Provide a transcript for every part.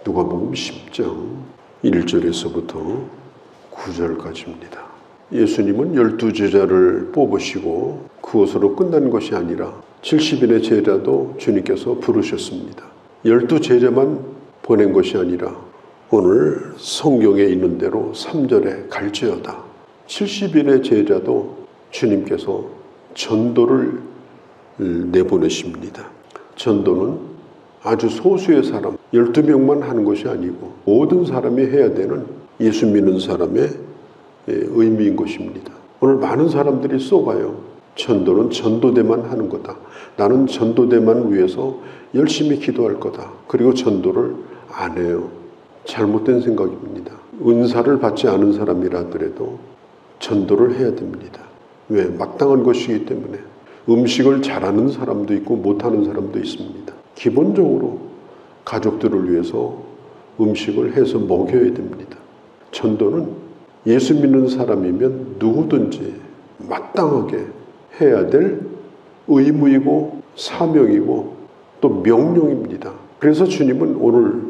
누가복음 10장 1절에서부터 9절까지입니다. 예수님은 12제자를 뽑으시고 그것으로 끝난 것이 아니라 70인의 제자도 주님께서 부르셨습니다. 12제자만 보낸 것이 아니라 오늘 성경에 있는 대로 3절에 갈지어다. 70인의 제자도 주님께서 전도를 내보내십니다. 전도는 아주 소수의 사람, 12명만 하는 것이 아니고 모든 사람이 해야 되는 예수 믿는 사람의 의미인 것입니다. 오늘 많은 사람들이 쏘가요. 전도는 전도대만 하는 거다. 나는 전도대만 위해서 열심히 기도할 거다. 그리고 전도를 안 해요. 잘못된 생각입니다. 은사를 받지 않은 사람이라 하더라도 전도를 해야 됩니다. 왜? 마땅한 것이기 때문에. 음식을 잘하는 사람도 있고 못하는 사람도 있습니다. 기본적으로 가족들을 위해서 음식을 해서 먹여야 됩니다. 전도는 예수 믿는 사람이면 누구든지 마땅하게 해야 될 의무이고 사명이고 또 명령입니다. 그래서 주님은 오늘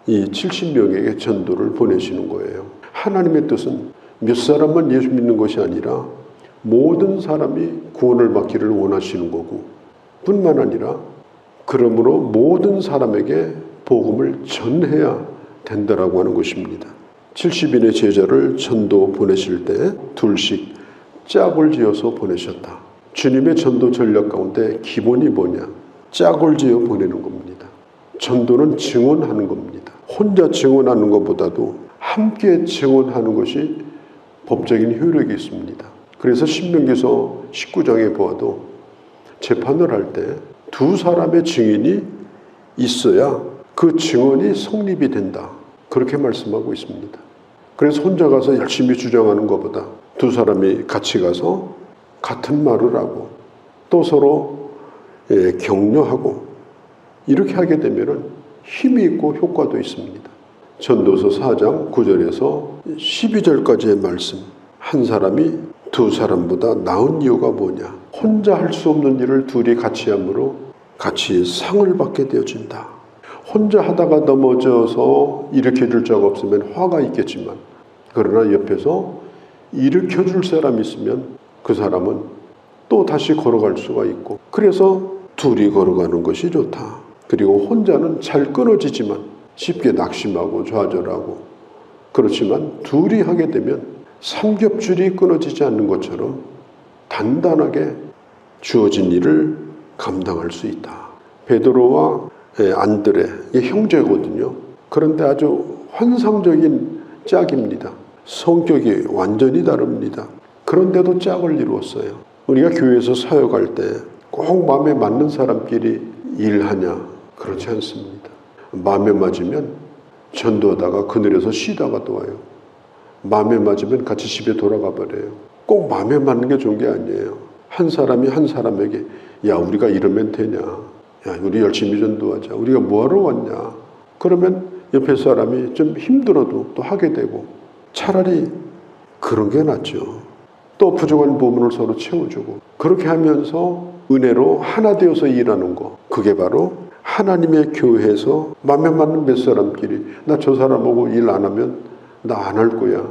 이 70명에게 전도를 보내시는 거예요. 하나님의 뜻은 몇 사람만 예수 믿는 것이 아니라 모든 사람이 구원을 받기를 원하시는 거고, 뿐만 아니라 그러므로 모든 사람에게 복음을 전해야 된다라고 하는 것입니다. 70인의 제자를 전도 보내실 때 둘씩 짝을 지어서 보내셨다. 주님의 전도 전략 가운데 기본이 뭐냐? 짝을 지어 보내는 겁니다. 전도는 증언하는 겁니다. 혼자 증언하는 것보다도 함께 증언하는 것이 법적인 효력이 있습니다. 그래서 신명기서 19장에 보아도 재판을 할 때 두 사람의 증인이 있어야 그 증언이 성립이 된다. 그렇게 말씀하고 있습니다. 그래서 혼자 가서 열심히 주장하는 것보다 두 사람이 같이 가서 같은 말을 하고 또 서로 격려하고 이렇게 하게 되면 힘이 있고 효과도 있습니다. 전도서 4장 9절에서 12절까지의 말씀, 한 사람이 두 사람보다 나은 이유가 뭐냐? 혼자 할 수 없는 일을 둘이 같이 함으로 같이 상을 받게 되어진다. 혼자 하다가 넘어져서 일으켜줄 자가 없으면 화가 있겠지만, 그러나 옆에서 일으켜줄 사람이 있으면 그 사람은 또 다시 걸어갈 수가 있고, 그래서 둘이 걸어가는 것이 좋다. 그리고 혼자는 잘 끊어지지만 쉽게 낙심하고 좌절하고, 그렇지만 둘이 하게 되면 삼겹줄이 끊어지지 않는 것처럼 단단하게 주어진 일을 감당할 수 있다. 베드로와 안드레, 이게 형제거든요. 그런데 아주 환상적인 짝입니다. 성격이 완전히 다릅니다. 그런데도 짝을 이루었어요. 우리가 교회에서 사역할 때 꼭 마음에 맞는 사람끼리 일하냐? 그렇지 않습니다. 마음에 맞으면 전도하다가 그늘에서 쉬다가 또 와요. 마음에 맞으면 같이 집에 돌아가 버려요. 꼭 마음에 맞는 게 좋은 게 아니에요. 한 사람이 한 사람에게 야, 우리가 이러면 되냐? 야, 우리 열심히 전도하자. 우리가 뭐하러 왔냐? 그러면 옆에 사람이 좀 힘들어도 또 하게 되고, 차라리 그런 게 낫죠. 또 부족한 부분을 서로 채워주고, 그렇게 하면서 은혜로 하나 되어서 일하는 거, 그게 바로 하나님의 교회에서 마음에 맞는 몇 사람끼리 나 저 사람하고 일 안 하면 나 안 할 거야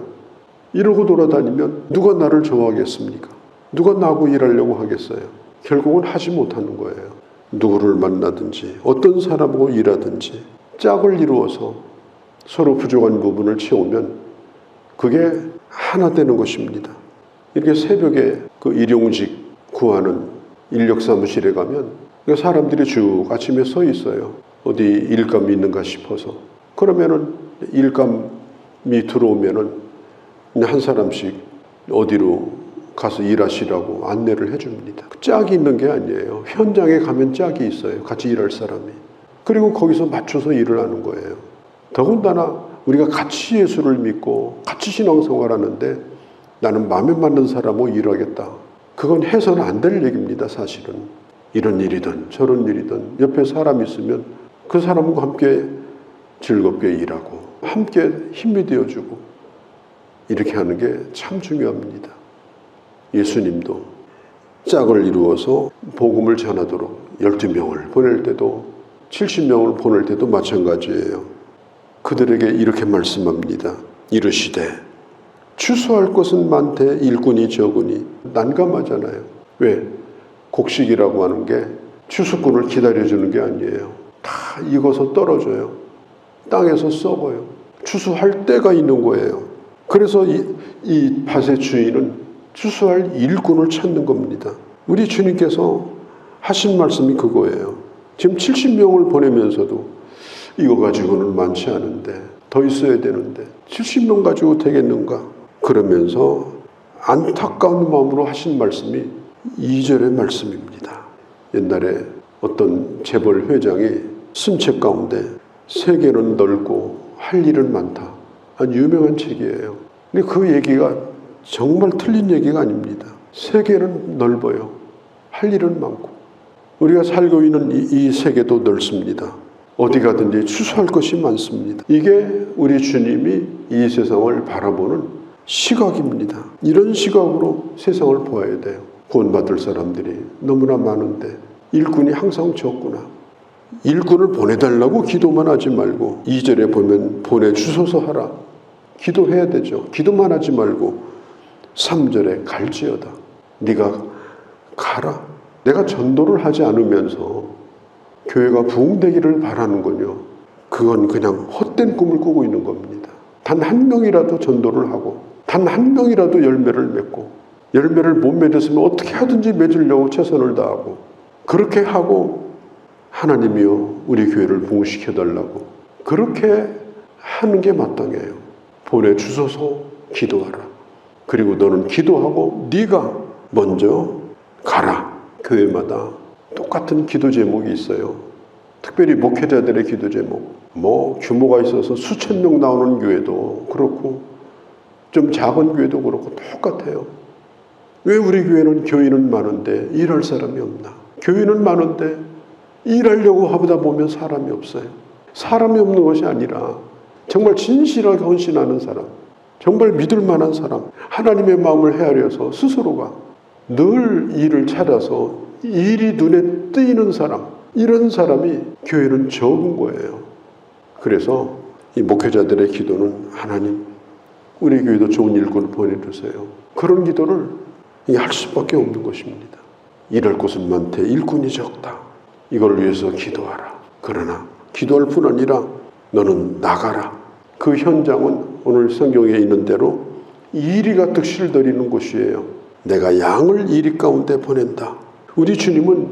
이러고 돌아다니면 누가 나를 좋아하겠습니까? 누가 나하고 일하려고 하겠어요? 결국은 하지 못하는 거예요. 누구를 만나든지 어떤 사람하고 일하든지 짝을 이루어서 서로 부족한 부분을 채우면 그게 하나 되는 것입니다. 이렇게 새벽에 그 일용직 구하는 인력 사무실에 가면 사람들이 쭉 아침에 서 있어요. 어디 일감이 있는가 싶어서. 그러면은 일감이 들어오면은 한 사람씩 어디로 가서 일하시라고 안내를 해줍니다. 짝이 있는 게 아니에요. 현장에 가면 짝이 있어요. 같이 일할 사람이. 그리고 거기서 맞춰서 일을 하는 거예요. 더군다나 우리가 같이 예수를 믿고 같이 신앙생활 하는데 나는 마음에 맞는 사람하고 일하겠다. 그건 해서는 안 될 얘기입니다. 사실은. 이런 일이든 저런 일이든 옆에 사람이 있으면 그 사람과 함께 즐겁게 일하고 함께 힘이 되어주고 이렇게 하는 게 참 중요합니다. 예수님도 짝을 이루어서 복음을 전하도록 12명을 보낼 때도 70명을 보낼 때도 마찬가지예요. 그들에게 이렇게 말씀합니다. 이르시되 추수할 것은 많되 일꾼이 적으니. 난감하잖아요. 왜? 곡식이라고 하는 게 추수꾼을 기다려주는 게 아니에요. 다 익어서 떨어져요. 땅에서 썩어요. 추수할 때가 있는 거예요. 그래서 이 밭의 주인은 추수할 일꾼을 찾는 겁니다. 우리 주님께서 하신 말씀이 그거예요. 지금 70명을 보내면서도 이거 가지고는 많지 않은데 더 있어야 되는데 70명 가지고 되겠는가? 그러면서 안타까운 마음으로 하신 말씀이 2절의 말씀입니다. 옛날에 어떤 재벌 회장이 쓴 책 가운데 세계는 넓고 할 일은 많다. 아주 유명한 책이에요. 근데 그 얘기가 정말 틀린 얘기가 아닙니다. 세계는 넓어요. 할 일은 많고. 우리가 살고 있는 이 세계도 넓습니다. 어디 가든지 추수할 것이 많습니다. 이게 우리 주님이 이 세상을 바라보는 시각입니다. 이런 시각으로 세상을 보아야 돼요. 구원받을 사람들이 너무나 많은데 일꾼이 항상 적구나. 일꾼을 보내달라고 기도만 하지 말고 2절에 보면 보내주소서 하라. 기도해야 되죠. 기도만 하지 말고 3절에 갈지어다. 네가 가라. 내가 전도를 하지 않으면서 교회가 부흥되기를 바라는군요. 그건 그냥 헛된 꿈을 꾸고 있는 겁니다. 단 한 명이라도 전도를 하고 단 한 명이라도 열매를 맺고 열매를 못 맺었으면 어떻게 하든지 맺으려고 최선을 다하고 그렇게 하고 하나님이요 우리 교회를 부흥시켜달라고 그렇게 하는 게 마땅해요. 보내주소서 기도하라. 그리고 너는 기도하고 네가 먼저 가라. 교회마다 똑같은 기도 제목이 있어요. 특별히 목회자들의 기도 제목. 뭐 규모가 있어서 수천 명 나오는 교회도 그렇고 좀 작은 교회도 그렇고 똑같아요. 왜 우리 교회는 교인은 많은데 일할 사람이 없나? 교인은 많은데 일하려고 하다 보면 사람이 없어요. 사람이 없는 것이 아니라 정말 진실하게 헌신하는 사람, 정말 믿을 만한 사람, 하나님의 마음을 헤아려서 스스로가 늘 일을 찾아서 일이 눈에 띄는 사람, 이런 사람이 교회는 적은 거예요. 그래서 이 목회자들의 기도는 하나님, 우리 교회도 좋은 일꾼을 보내주세요. 그런 기도를 할 수밖에 없는 것입니다. 일할 곳은 많되 일꾼이 적다. 이걸 위해서 기도하라. 그러나 기도할 뿐 아니라 너는 나가라. 그 현장은 오늘 성경에 있는 대로 이리가 득실을 드리는 곳이에요. 내가 양을 이리 가운데 보낸다. 우리 주님은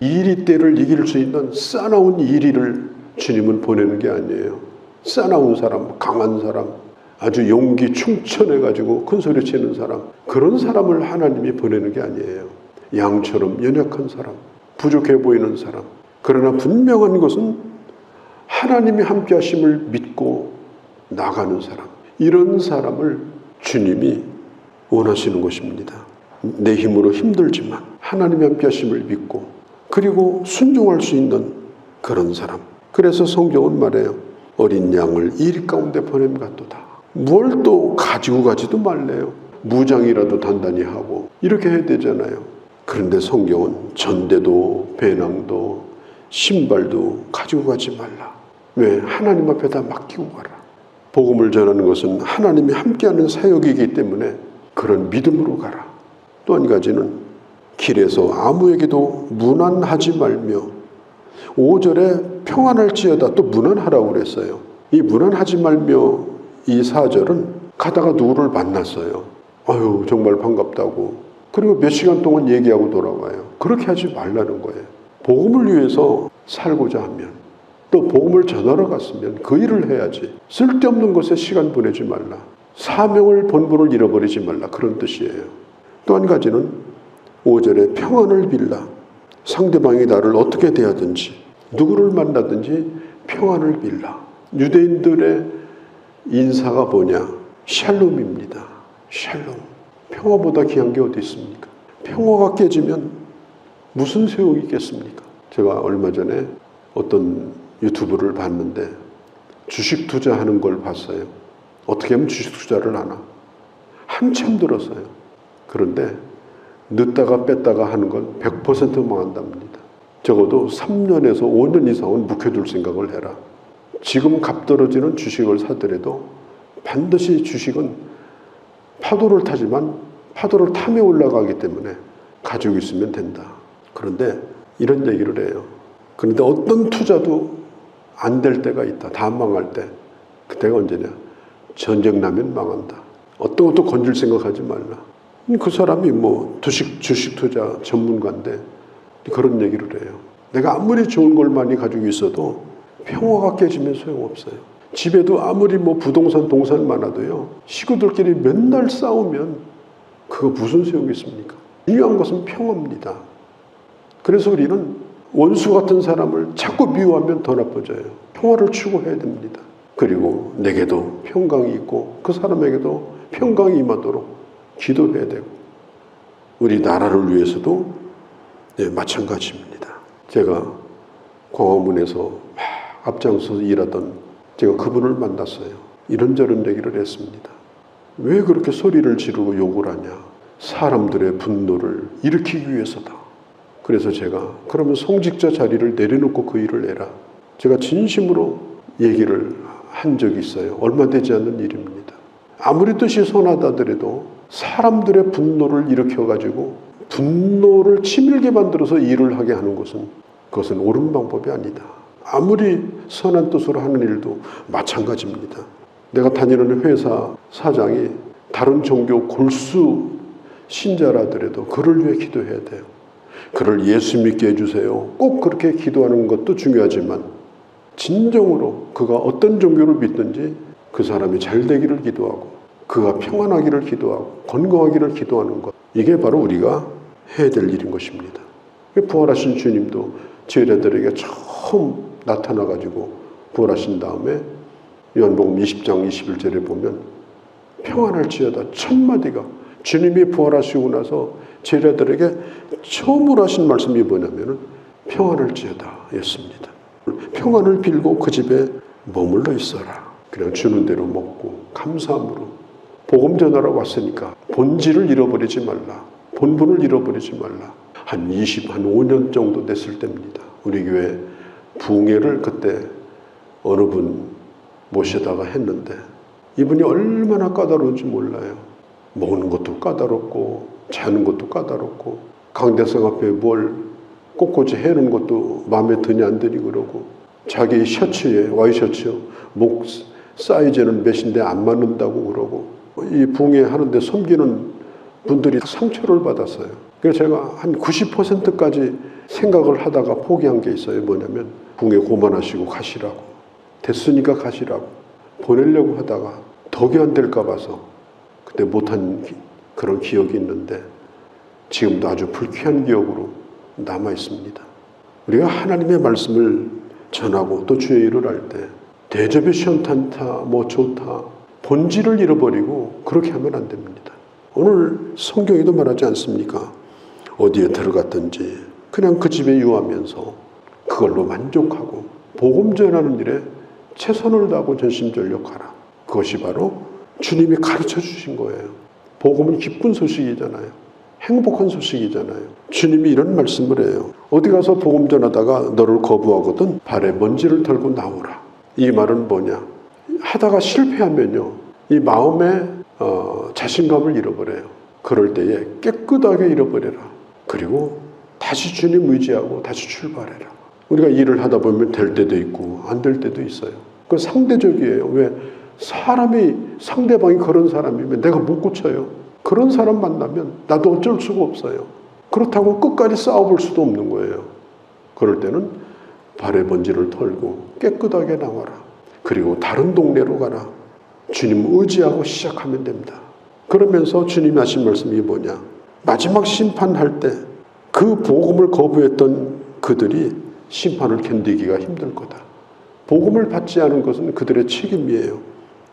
이리 때를 이길 수 있는 싸나운 이리를 주님은 보내는 게 아니에요. 싸나운 사람, 강한 사람, 아주 용기 충천해가지고 큰 소리 치는 사람, 그런 사람을 하나님이 보내는 게 아니에요. 양처럼 연약한 사람, 부족해 보이는 사람. 그러나 분명한 것은 하나님이 함께 하심을 믿고 나가는 사람, 이런 사람을 주님이 원하시는 것입니다. 내 힘으로 힘들지만 하나님이 함께 하심을 믿고 그리고 순종할 수 있는 그런 사람. 그래서 성경은 말해요. 어린 양을 일 가운데 보냄 같도다. 뭘 또 가지고 가지도 말래요. 무장이라도 단단히 하고 이렇게 해야 되잖아요. 그런데 성경은 전대도 배낭도 신발도 가지고 가지 말라. 왜? 하나님 앞에 다 맡기고 가라. 복음을 전하는 것은 하나님이 함께하는 사역이기 때문에 그런 믿음으로 가라. 또 한 가지는 길에서 아무에게도 무난하지 말며 5절에 평안할지어다 또 무난하라고 그랬어요. 이 무난하지 말며 이 4절은 가다가 누구를 만났어요. 아유 정말 반갑다고. 그리고 몇 시간 동안 얘기하고 돌아와요. 그렇게 하지 말라는 거예요. 복음을 위해서 살고자 하면 또 복음을 전하러 갔으면 그 일을 해야지. 쓸데없는 것에 시간 보내지 말라. 사명을 본분을 잃어버리지 말라. 그런 뜻이에요. 또 한 가지는 5절에 평안을 빌라. 상대방이 나를 어떻게 대하든지 누구를 만나든지 평안을 빌라. 유대인들의 인사가 뭐냐? 샬롬입니다. 샬롬. 평화보다 귀한 게 어디 있습니까? 평화가 깨지면 무슨 소용이 있겠습니까? 제가 얼마 전에 어떤 유튜브를 봤는데 주식 투자하는 걸 봤어요. 어떻게 하면 주식 투자를 하나? 한참 들었어요. 그런데 늦다가 뺐다가 하는 건 100% 망한답니다. 적어도 3년에서 5년 이상은 묵혀둘 생각을 해라. 지금 값 떨어지는 주식을 사더라도 반드시 주식은 파도를 타지만 파도를 타며 올라가기 때문에 가지고 있으면 된다. 그런데 이런 얘기를 해요. 그런데 어떤 투자도 안 될 때가 있다. 다 망할 때. 그때가 언제냐? 전쟁 나면 망한다. 어떤 것도 건질 생각하지 말라. 그 사람이 뭐 주식 투자 전문가인데 그런 얘기를 해요. 내가 아무리 좋은 걸 많이 가지고 있어도 평화가 깨지면 소용없어요. 집에도 아무리 뭐 부동산 동산 많아도요, 식구들끼리 맨날 싸우면 그거 무슨 소용이 있습니까? 중요한 것은 평화입니다. 그래서 우리는 원수 같은 사람을 자꾸 미워하면 더 나빠져요. 평화를 추구해야 됩니다. 그리고 내게도 평강이 있고 그 사람에게도 평강이 임하도록 기도해야 되고, 우리 나라를 위해서도 마찬가지입니다. 제가 광화문에서 막 앞장서서 일하던 제가 그분을 만났어요. 이런저런 얘기를 했습니다. 왜 그렇게 소리를 지르고 욕을 하냐? 사람들의 분노를 일으키기 위해서다. 그래서 제가 그러면 성직자 자리를 내려놓고 그 일을 해라. 제가 진심으로 얘기를 한 적이 있어요. 얼마 되지 않는 일입니다. 아무리 뜻이 선하다더라도 사람들의 분노를 일으켜가지고 분노를 치밀게 만들어서 일을 하게 하는 것은 그것은 옳은 방법이 아니다. 아무리 선한 뜻으로 하는 일도 마찬가지입니다. 내가 다니는 회사 사장이 다른 종교 골수 신자라더라도 그를 위해 기도해야 돼요. 그를 예수 믿게 해주세요. 꼭 그렇게 기도하는 것도 중요하지만 진정으로 그가 어떤 종교를 믿든지 그 사람이 잘 되기를 기도하고 그가 평안하기를 기도하고 건강하기를 기도하는 것, 이게 바로 우리가 해야 될 일인 것입니다. 부활하신 주님도 제자들에게 처음 나타나가지고 부활하신 다음에 요한복음 20장 21절에 보면 평안할지어다 첫 마디가, 주님이 부활하시고 나서 제자들에게 처음으로 하신 말씀이 뭐냐면 평안할지어다 였습니다. 평안을 빌고 그 집에 머물러 있어라. 그냥 주는 대로 먹고 감사함으로 복음 전하러 왔으니까 본질을 잃어버리지 말라. 본분을 잃어버리지 말라. 한 5년 정도 됐을 때입니다. 우리 교회 부흥회를 그때 어느 분 모셔다가 했는데 이분이 얼마나 까다로운지 몰라요. 먹는 것도 까다롭고 자는 것도 까다롭고 강대상 앞에 뭘 꽃꽂이 해놓은 것도 마음에 드니 안 드니 그러고 자기 셔츠에 와이셔츠 목 사이즈는 몇인데 안 맞는다고 그러고 이 부흥회 하는데 섬기는 분들이 상처를 받았어요. 그래서 제가 한 90%까지 생각을 하다가 포기한 게 있어요. 뭐냐면 부흥회 고만하시고 가시라고. 됐으니까 가시라고. 보내려고 하다가 덕이 안 될까 봐서 그때 못한 그런 기억이 있는데 지금도 아주 불쾌한 기억으로 남아 있습니다. 우리가 하나님의 말씀을 전하고 또 주의 일을 할 때 대접이 시원찮다, 뭐 좋다, 본질을 잃어버리고 그렇게 하면 안 됩니다. 오늘 성경에도 말하지 않습니까? 어디에 들어갔든지 그냥 그 집에 유하면서 그걸로 만족하고 복음 전하는 일에 최선을 다하고 전심전력하라. 그것이 바로 주님이 가르쳐 주신 거예요. 복음은 기쁜 소식이잖아요. 행복한 소식이잖아요. 주님이 이런 말씀을 해요. 어디 가서 복음 전하다가 너를 거부하거든 발에 먼지를 털고 나오라. 이 말은 뭐냐? 하다가 실패하면요, 이 마음에 자신감을 잃어버려요. 그럴 때에 깨끗하게 잃어버려라. 그리고 다시 주님 의지하고 다시 출발해라. 우리가 일을 하다 보면 될 때도 있고 안 될 때도 있어요. 그건 상대적이에요. 왜? 상대방이 그런 사람이면 내가 못 고쳐요. 그런 사람 만나면 나도 어쩔 수가 없어요. 그렇다고 끝까지 싸워볼 수도 없는 거예요. 그럴 때는 발에 먼지를 털고 깨끗하게 나와라. 그리고 다른 동네로 가라. 주님 의지하고 시작하면 됩니다. 그러면서 주님이 하신 말씀이 뭐냐? 마지막 심판할 때 그 복음을 거부했던 그들이 심판을 견디기가 힘들 거다. 복음을 받지 않은 것은 그들의 책임이에요.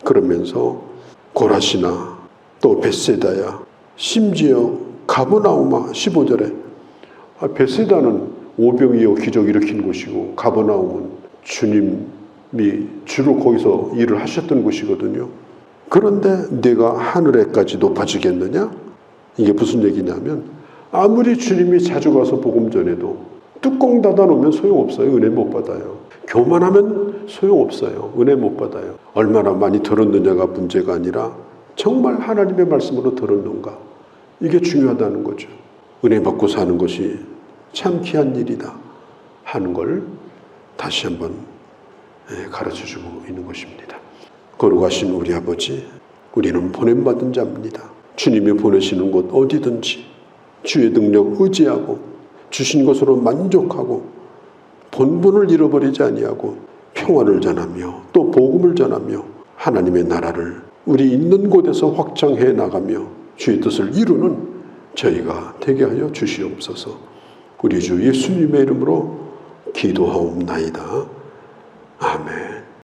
그러면서 고라시나 또 벳세다야 심지어 가버나움아 15절에 벳세다는 오병이어 기적 일으킨 곳이고 가버나움은 주님이 주로 거기서 일을 하셨던 곳이거든요. 그런데 내가 하늘에까지 높아지겠느냐? 이게 무슨 얘기냐면 아무리 주님이 자주 가서 복음 전해도 뚜껑 닫아놓으면 소용없어요. 은혜 못 받아요. 교만하면 소용없어요. 은혜 못 받아요. 얼마나 많이 들었느냐가 문제가 아니라 정말 하나님의 말씀으로 들었는가. 이게 중요하다는 거죠. 은혜 받고 사는 것이 참 귀한 일이다 하는 걸 다시 한번 가르쳐주고 있는 것입니다. 거룩하신 우리 아버지, 우리는 보냄받은 자입니다. 주님이 보내시는 곳 어디든지 주의 능력 의지하고 주신 것으로 만족하고 본분을 잃어버리지 아니하고 평화를 전하며 또 복음을 전하며 하나님의 나라를 우리 있는 곳에서 확장해 나가며 주의 뜻을 이루는 저희가 되게 하여 주시옵소서. 우리 주 예수님의 이름으로 기도하옵나이다. 아멘.